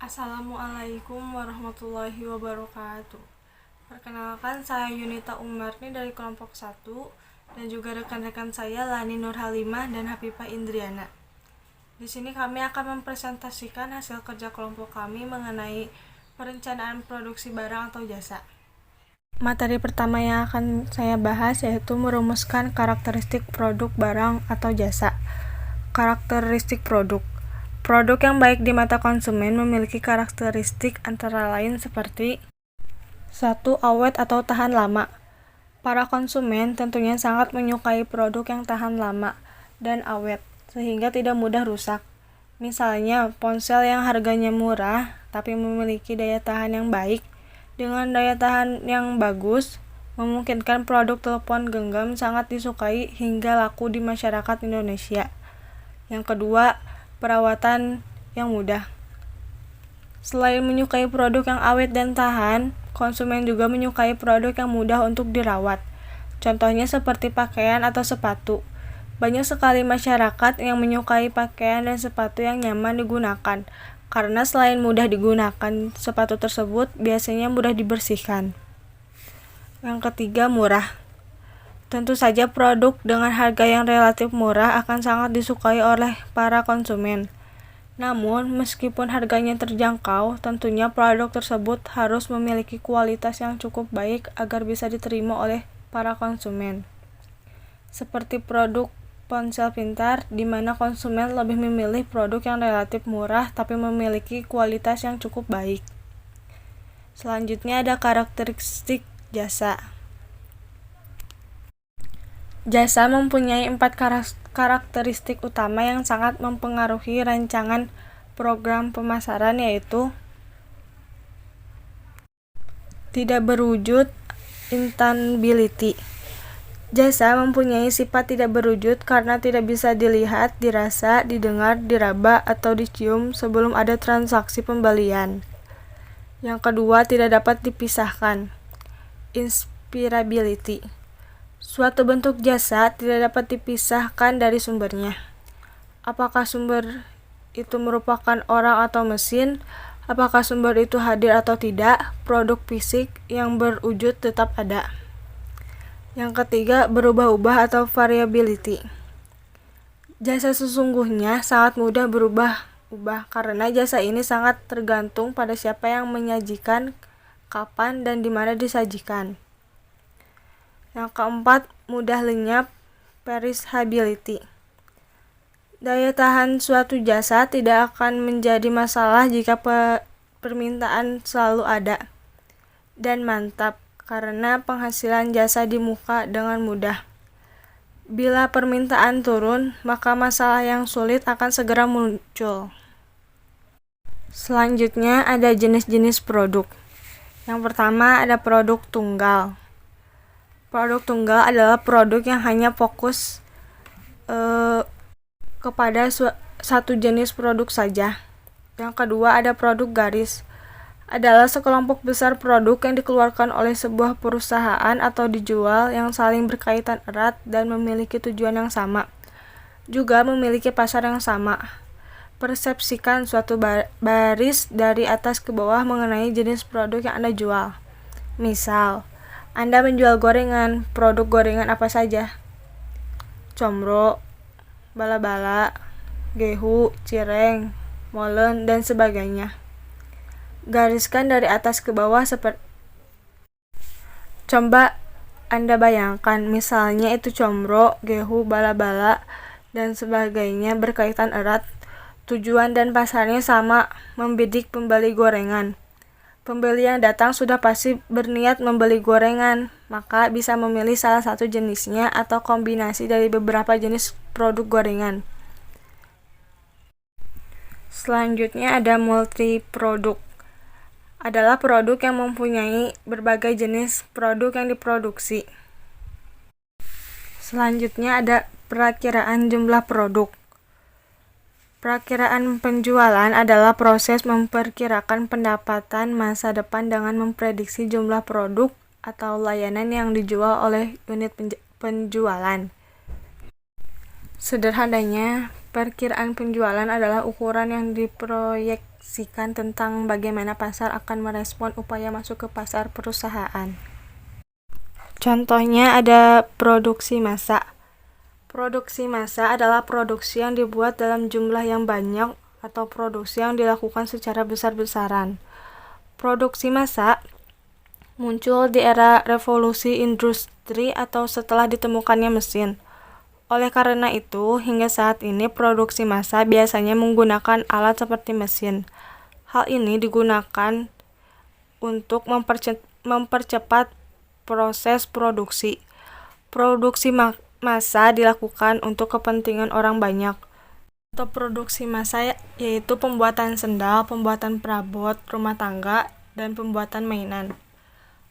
Assalamualaikum warahmatullahi wabarakatuh. Perkenalkan, saya Yunita Umarni dari kelompok 1 dan juga rekan-rekan saya Lani Nurhalimah dan Hafifah Indriana. Di sini kami akan mempresentasikan hasil kerja kelompok kami mengenai perencanaan produksi barang atau jasa. Materi pertama yang akan saya bahas yaitu merumuskan karakteristik produk barang atau jasa. Karakteristik produk. Produk yang baik di mata konsumen memiliki karakteristik antara lain seperti 1. Awet atau tahan lama. Para konsumen tentunya sangat menyukai produk yang tahan lama dan awet, sehingga tidak mudah rusak. Misalnya, ponsel yang harganya murah tapi memiliki daya tahan yang baik dengan daya tahan yang bagus, memungkinkan produk telepon genggam sangat disukai hingga laku di masyarakat Indonesia. Yang kedua, perawatan yang mudah. Selain menyukai produk yang awet dan tahan, konsumen juga menyukai produk yang mudah untuk dirawat. Contohnya seperti pakaian atau sepatu. Banyak sekali masyarakat yang menyukai pakaian dan sepatu yang nyaman digunakan, karena selain mudah digunakan, sepatu tersebut biasanya mudah dibersihkan. Yang ketiga, murah. Tentu saja produk dengan harga yang relatif murah akan sangat disukai oleh para konsumen. Namun, meskipun harganya terjangkau, tentunya produk tersebut harus memiliki kualitas yang cukup baik agar bisa diterima oleh para konsumen. Seperti produk ponsel pintar, di mana konsumen lebih memilih produk yang relatif murah tapi memiliki kualitas yang cukup baik. Selanjutnya ada karakteristik jasa. Jasa mempunyai 4 karakteristik utama yang sangat mempengaruhi rancangan program pemasaran, yaitu tidak berwujud, intangibility. Jasa mempunyai sifat tidak berwujud karena tidak bisa dilihat, dirasa, didengar, diraba, atau dicium sebelum ada transaksi pembelian. Yang kedua, tidak dapat dipisahkan, inspirability. Suatu bentuk jasa tidak dapat dipisahkan dari sumbernya. Apakah sumber itu merupakan orang atau mesin, apakah sumber itu hadir atau tidak, produk fisik yang berwujud tetap ada. Yang ketiga, berubah-ubah atau variability. Jasa sesungguhnya sangat mudah berubah-ubah karena jasa ini sangat tergantung pada siapa yang menyajikan, kapan dan di mana disajikan. Yang keempat, mudah lenyap, perishability. Daya tahan suatu jasa tidak akan menjadi masalah jika permintaan selalu ada. Dan mantap, karena penghasilan jasa di muka dengan mudah. Bila permintaan turun, maka masalah yang sulit akan segera muncul. Selanjutnya ada jenis-jenis produk. Yang pertama ada produk tunggal. Produk tunggal adalah produk yang hanya fokus kepada satu jenis produk saja. Yang kedua ada produk garis. Adalah sekelompok besar produk yang dikeluarkan oleh sebuah perusahaan atau dijual yang saling berkaitan erat dan memiliki tujuan yang sama. Juga memiliki pasar yang sama. Persepsikan suatu baris dari atas ke bawah mengenai jenis produk yang Anda jual. Misal, Anda menjual gorengan, produk gorengan apa saja? Combro, bala-bala, gehu, cireng, molen, dan sebagainya. Gariskan dari atas ke bawah seperti. Coba Anda bayangkan, misalnya itu combro, gehu, bala-bala, dan sebagainya berkaitan erat. Tujuan dan pasarnya sama, membidik pembeli gorengan. Pembeli yang datang sudah pasti berniat membeli gorengan, maka bisa memilih salah satu jenisnya atau kombinasi dari beberapa jenis produk gorengan. Selanjutnya ada multi-produk. Adalah produk yang mempunyai berbagai jenis produk yang diproduksi. Selanjutnya ada perakiraan jumlah produk. Perakiraan penjualan adalah proses memperkirakan pendapatan masa depan dengan memprediksi jumlah produk atau layanan yang dijual oleh unit penjualan. Sederhananya, Perkiraan penjualan adalah ukuran yang diproyeksikan tentang bagaimana pasar akan merespon upaya masuk ke pasar perusahaan. Contohnya ada produksi massa. Produksi massa adalah produksi yang dibuat dalam jumlah yang banyak atau produksi yang dilakukan secara besar-besaran. Produksi massa muncul di era revolusi industri atau setelah ditemukannya mesin. Oleh karena itu, hingga saat ini produksi massa biasanya menggunakan alat seperti mesin. Hal ini digunakan untuk mempercepat proses produksi. Produksi massa dilakukan untuk kepentingan orang banyak. Untuk produksi massa yaitu pembuatan sendal, pembuatan perabot rumah tangga, dan pembuatan mainan.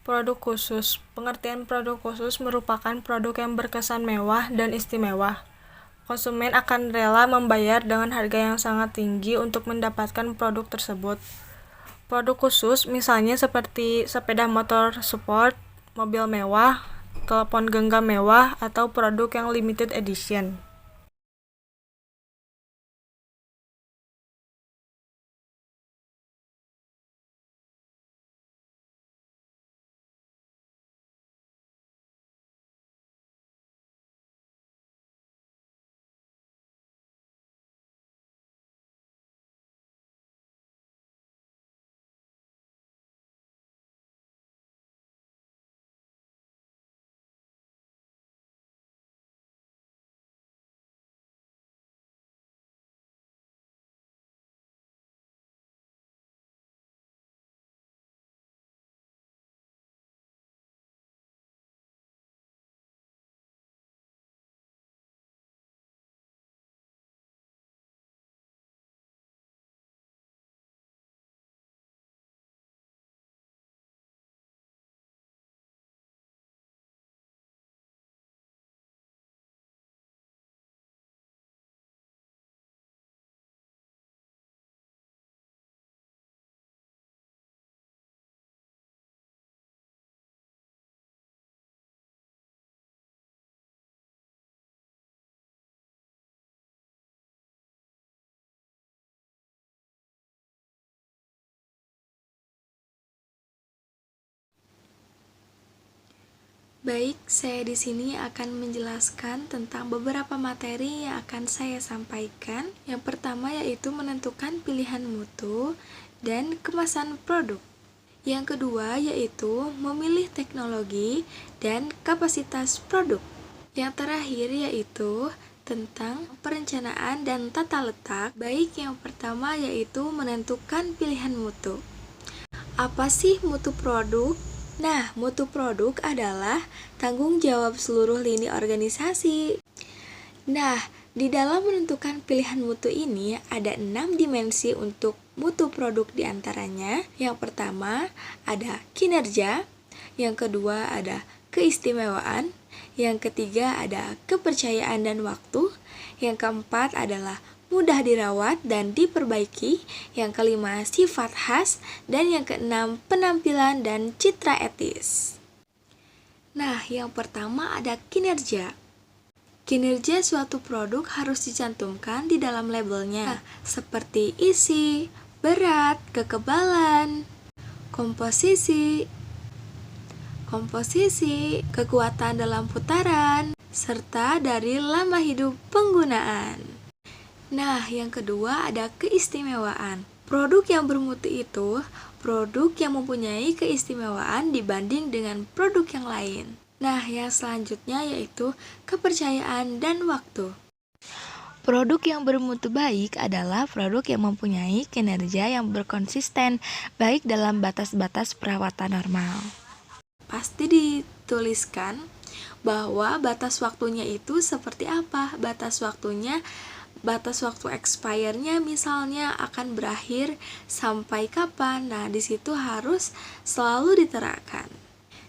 Produk khusus. Pengertian produk khusus merupakan produk yang berkesan mewah dan istimewa. Konsumen akan rela membayar dengan harga yang sangat tinggi untuk mendapatkan produk tersebut. Produk khusus misalnya seperti sepeda motor sport, mobil mewah, telepon genggam mewah, atau produk yang limited edition. Baik, saya di sini akan menjelaskan tentang beberapa materi yang akan saya sampaikan. Yang pertama yaitu menentukan pilihan mutu dan kemasan produk. Yang kedua yaitu memilih teknologi dan kapasitas produk. Yang terakhir yaitu tentang perencanaan dan tata letak. Baik, yang pertama yaitu menentukan pilihan mutu. Apa sih mutu produk? Nah, mutu produk adalah tanggung jawab seluruh lini organisasi. Nah, di dalam menentukan pilihan mutu ini ada 6 dimensi untuk mutu produk diantaranya. Yang pertama ada kinerja, yang kedua ada keistimewaan, yang ketiga ada kepercayaan dan waktu, yang keempat adalah mudah dirawat dan diperbaiki, yang kelima sifat khas, dan yang keenam penampilan dan citra etis. Nah, yang pertama ada kinerja. Kinerja suatu produk harus dicantumkan di dalam labelnya, seperti isi, berat, kekebalan, komposisi, kekuatan dalam putaran, serta dari lama hidup penggunaan. Nah, yang kedua ada keistimewaan. Produk yang bermutu itu produk yang mempunyai keistimewaan dibanding dengan produk yang lain. Nah, yang selanjutnya yaitu kepercayaan dan waktu. Produk yang bermutu baik adalah produk yang mempunyai kinerja yang berkonsisten, baik dalam batas-batas perawatan normal. Pasti dituliskan bahwa batas waktunya itu seperti apa. Batas waktu expire-nya misalnya akan berakhir sampai kapan. Nah, di situ harus selalu diterapkan.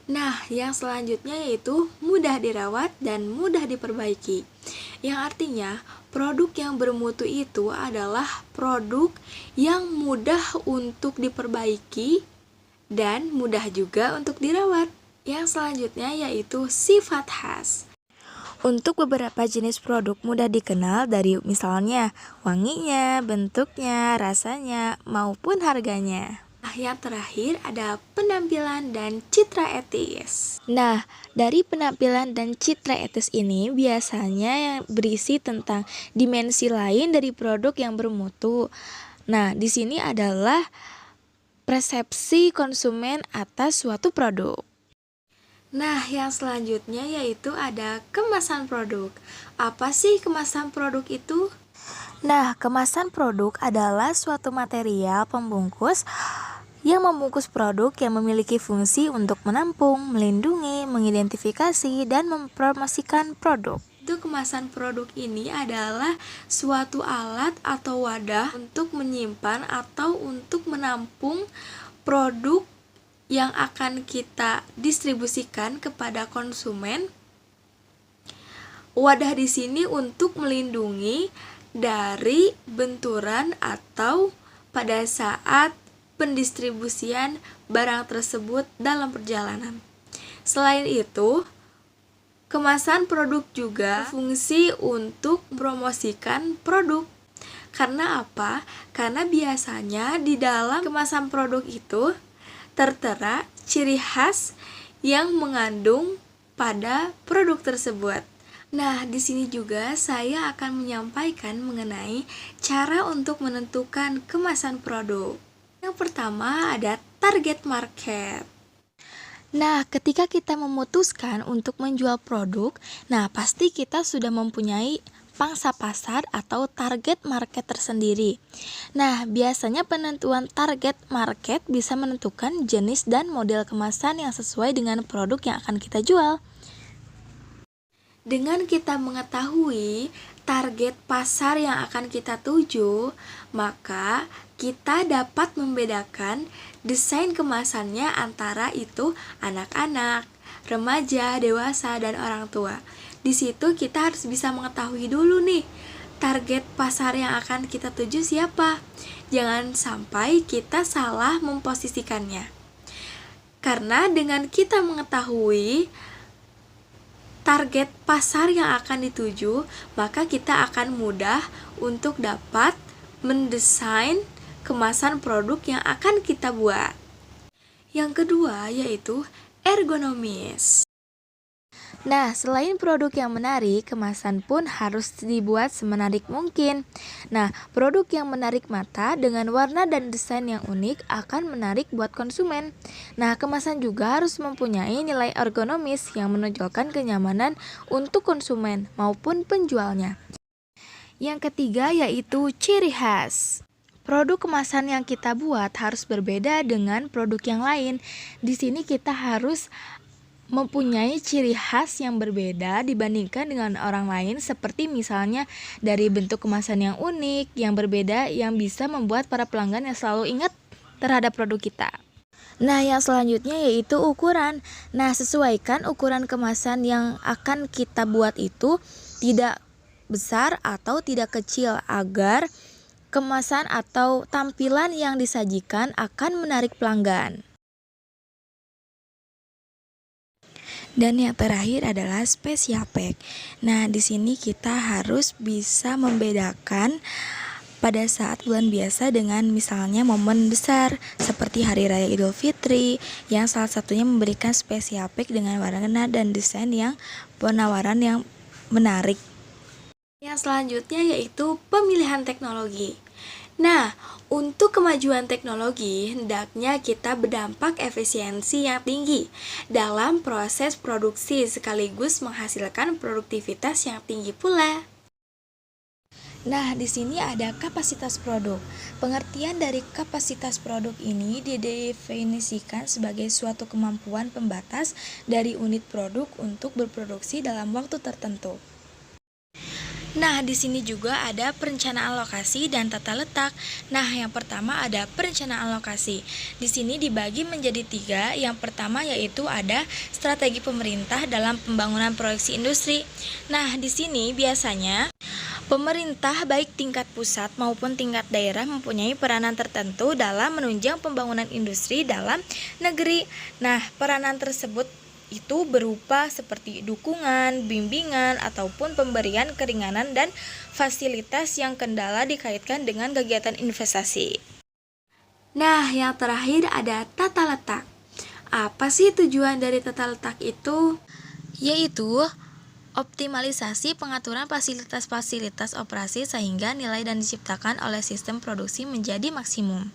Nah, yang selanjutnya yaitu mudah dirawat dan mudah diperbaiki. Yang artinya, produk yang bermutu itu adalah produk yang mudah untuk diperbaiki dan mudah juga untuk dirawat. Yang selanjutnya yaitu sifat khas. Untuk beberapa jenis produk mudah dikenal dari misalnya wanginya, bentuknya, rasanya, maupun harganya. Yang terakhir ada penampilan dan citra etis. Nah, dari penampilan dan citra etis ini biasanya yang berisi tentang dimensi lain dari produk yang bermutu. Nah, di sini adalah persepsi konsumen atas suatu produk. Nah, yang selanjutnya yaitu ada kemasan produk. Apa sih kemasan produk itu? Nah, kemasan produk adalah suatu material pembungkus yang membungkus produk yang memiliki fungsi untuk menampung, melindungi, mengidentifikasi, dan mempromosikan produk. Itu kemasan produk ini adalah suatu alat atau wadah untuk menyimpan atau untuk menampung produk yang akan kita distribusikan kepada konsumen. Wadah di sini untuk melindungi dari benturan atau pada saat pendistribusian barang tersebut dalam perjalanan. Selain itu, kemasan produk juga berfungsi untuk mempromosikan produk. Karena apa? Karena biasanya di dalam kemasan produk itu tertera ciri khas yang mengandung pada produk tersebut. Nah, di sini juga saya akan menyampaikan mengenai cara untuk menentukan kemasan produk. Yang pertama ada target market. Nah, ketika kita memutuskan untuk menjual produk, nah pasti kita sudah mempunyai pangsa pasar atau target market tersendiri. Nah, biasanya penentuan target market bisa menentukan jenis dan model kemasan yang sesuai dengan produk yang akan kita jual. Dengan kita mengetahui target pasar yang akan kita tuju, maka kita dapat membedakan desain kemasannya antara itu anak-anak, remaja, dewasa, dan orang tua. Di situ kita harus bisa mengetahui dulu nih, target pasar yang akan kita tuju siapa. Jangan sampai kita salah memposisikannya. Karena dengan kita mengetahui target pasar yang akan dituju, maka kita akan mudah untuk dapat mendesain kemasan produk yang akan kita buat. Yang kedua yaitu ergonomis. Nah, selain produk yang menarik, kemasan pun harus dibuat semenarik mungkin. Nah, produk yang menarik mata dengan warna dan desain yang unik akan menarik buat konsumen. Nah, kemasan juga harus mempunyai nilai ergonomis yang menonjolkan kenyamanan untuk konsumen maupun penjualnya. Yang ketiga yaitu ciri khas. Produk kemasan yang kita buat harus berbeda dengan produk yang lain. Di sini kita harus mempunyai ciri khas yang berbeda dibandingkan dengan orang lain, seperti misalnya dari bentuk kemasan yang unik, yang berbeda, yang bisa membuat para pelanggan yang selalu ingat terhadap produk kita. Nah, yang selanjutnya yaitu ukuran. Nah, sesuaikan ukuran kemasan yang akan kita buat itu tidak besar atau tidak kecil agar kemasan atau tampilan yang disajikan akan menarik pelanggan. Dan yang terakhir adalah special pack. Nah, di sini kita harus bisa membedakan pada saat bulan biasa dengan misalnya momen besar seperti Hari Raya Idul Fitri, yang salah satunya memberikan special pack dengan warna dan desain yang penawaran yang menarik. Yang selanjutnya yaitu pemilihan teknologi. Nah, untuk kemajuan teknologi, hendaknya kita berdampak efisiensi yang tinggi dalam proses produksi sekaligus menghasilkan produktivitas yang tinggi pula. Nah, di sini ada kapasitas produk. Pengertian dari kapasitas produk ini didefinisikan sebagai suatu kemampuan pembatas dari unit produk untuk berproduksi dalam waktu tertentu. Nah, di sini juga ada perencanaan lokasi dan tata letak. Nah, yang pertama ada perencanaan lokasi. Di sini dibagi menjadi 3. Yang pertama yaitu ada strategi pemerintah dalam pembangunan proyeksi industri. Nah, di sini biasanya pemerintah baik tingkat pusat maupun tingkat daerah mempunyai peranan tertentu dalam menunjang pembangunan industri dalam negeri. Nah, peranan tersebut itu berupa seperti dukungan, bimbingan, ataupun pemberian keringanan dan fasilitas yang kendala dikaitkan dengan kegiatan investasi. Nah, yang terakhir ada tata letak. Apa sih tujuan dari tata letak itu? Yaitu optimalisasi pengaturan fasilitas-fasilitas operasi sehingga nilai dan diciptakan oleh sistem produksi menjadi maksimum.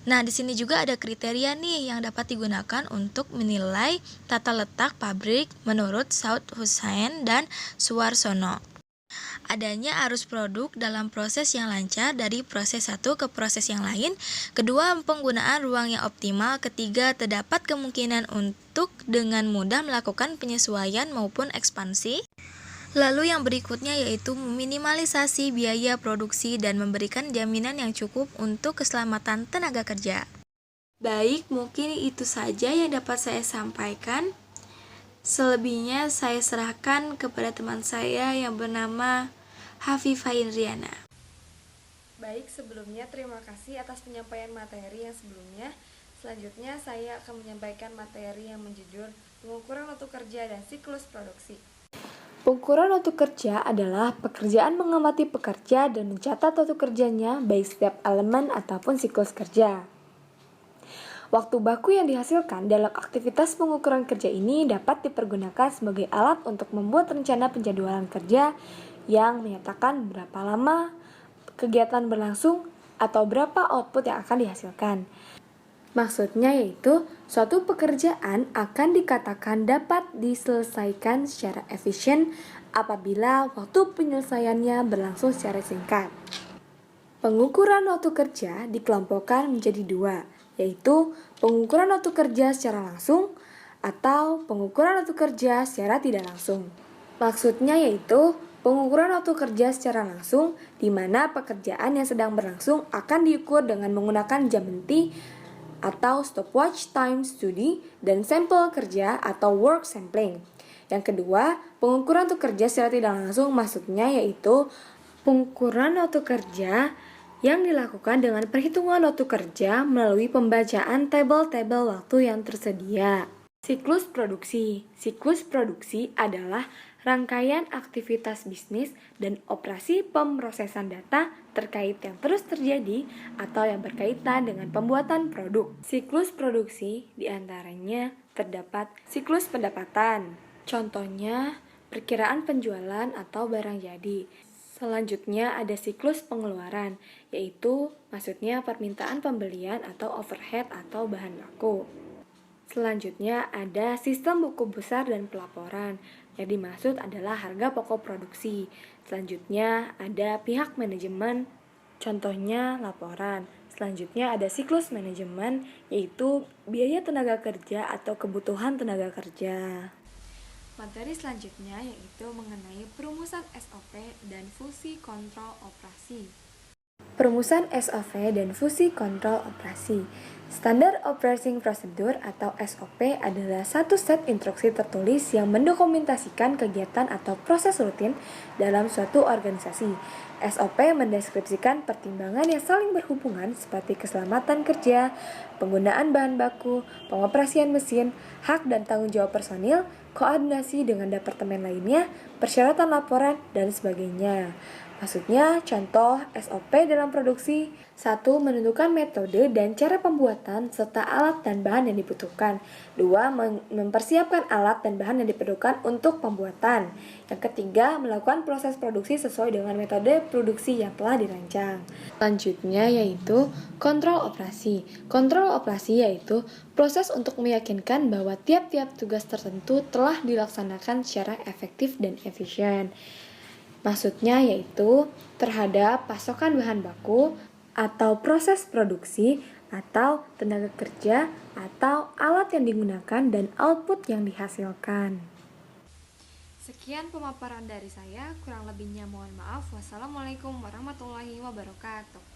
Nah, di sini juga ada kriteria nih yang dapat digunakan untuk menilai tata letak pabrik menurut Saud Hussein dan Suwarsono. Adanya arus produk dalam proses yang lancar dari proses satu ke proses yang lain. Kedua, penggunaan ruang yang optimal. Ketiga, terdapat kemungkinan untuk dengan mudah melakukan penyesuaian maupun ekspansi. Lalu yang berikutnya yaitu meminimalisasi biaya produksi dan memberikan jaminan yang cukup untuk keselamatan tenaga kerja. Baik, mungkin itu saja yang dapat saya sampaikan. Selebihnya saya serahkan kepada teman saya yang bernama Hafifah Indriana. Baik, sebelumnya terima kasih atas penyampaian materi yang sebelumnya. Selanjutnya saya akan menyampaikan materi yang menjudul pengukuran waktu kerja dan siklus produksi. Pengukuran waktu kerja adalah pekerjaan mengamati pekerja dan mencatat waktu kerjanya baik setiap elemen ataupun siklus kerja. Waktu baku yang dihasilkan dalam aktivitas pengukuran kerja ini dapat dipergunakan sebagai alat untuk membuat rencana penjadwalan kerja yang menyatakan berapa lama kegiatan berlangsung atau berapa output yang akan dihasilkan. Maksudnya yaitu, suatu pekerjaan akan dikatakan dapat diselesaikan secara efisien apabila waktu penyelesaiannya berlangsung secara singkat. Pengukuran waktu kerja dikelompokkan menjadi dua, yaitu pengukuran waktu kerja secara langsung atau pengukuran waktu kerja secara tidak langsung. Maksudnya yaitu pengukuran waktu kerja secara langsung di mana pekerjaan yang sedang berlangsung akan diukur dengan menggunakan jam henti atau stopwatch time study dan sampel kerja atau work sampling. Yang kedua, pengukuran waktu kerja secara tidak langsung maksudnya yaitu pengukuran waktu kerja yang dilakukan dengan perhitungan waktu kerja melalui pembacaan tabel-tabel waktu yang tersedia. Siklus produksi. Siklus produksi adalah rangkaian aktivitas bisnis dan operasi pemrosesan data terkait yang terus terjadi atau yang berkaitan dengan pembuatan produk. Siklus produksi diantaranya terdapat siklus pendapatan. Contohnya, perkiraan penjualan atau barang jadi. Selanjutnya ada siklus pengeluaran, yaitu maksudnya permintaan pembelian atau overhead atau bahan baku. Selanjutnya ada sistem buku besar dan pelaporan, yang dimaksud adalah harga pokok produksi. Selanjutnya ada pihak manajemen, contohnya laporan. Selanjutnya ada siklus manajemen, yaitu biaya tenaga kerja atau kebutuhan tenaga kerja. Materi selanjutnya yaitu mengenai perumusan SOP dan fungsi kontrol operasi. Perumusan SOP dan fungsi kontrol operasi. Standard Operating Procedure atau SOP adalah satu set instruksi tertulis yang mendokumentasikan kegiatan atau proses rutin dalam suatu organisasi. SOP mendeskripsikan pertimbangan yang saling berhubungan seperti keselamatan kerja, penggunaan bahan baku, pengoperasian mesin, hak dan tanggung jawab personil, koordinasi dengan departemen lainnya, persyaratan laporan, dan sebagainya. Maksudnya, contoh SOP dalam produksi. 1. Menentukan metode dan cara pembuatan serta alat dan bahan yang dibutuhkan. 2. Mempersiapkan alat dan bahan yang diperlukan untuk pembuatan. Yang ketiga, melakukan proses produksi sesuai dengan metode produksi yang telah dirancang. Selanjutnya yaitu kontrol operasi. Kontrol operasi yaitu proses untuk meyakinkan bahwa tiap-tiap tugas tertentu telah dilaksanakan secara efektif dan efisien. Maksudnya yaitu terhadap pasokan bahan baku atau proses produksi atau tenaga kerja atau alat yang digunakan dan output yang dihasilkan. Sekian pemaparan dari saya, kurang lebihnya mohon maaf. Wassalamualaikum warahmatullahi wabarakatuh.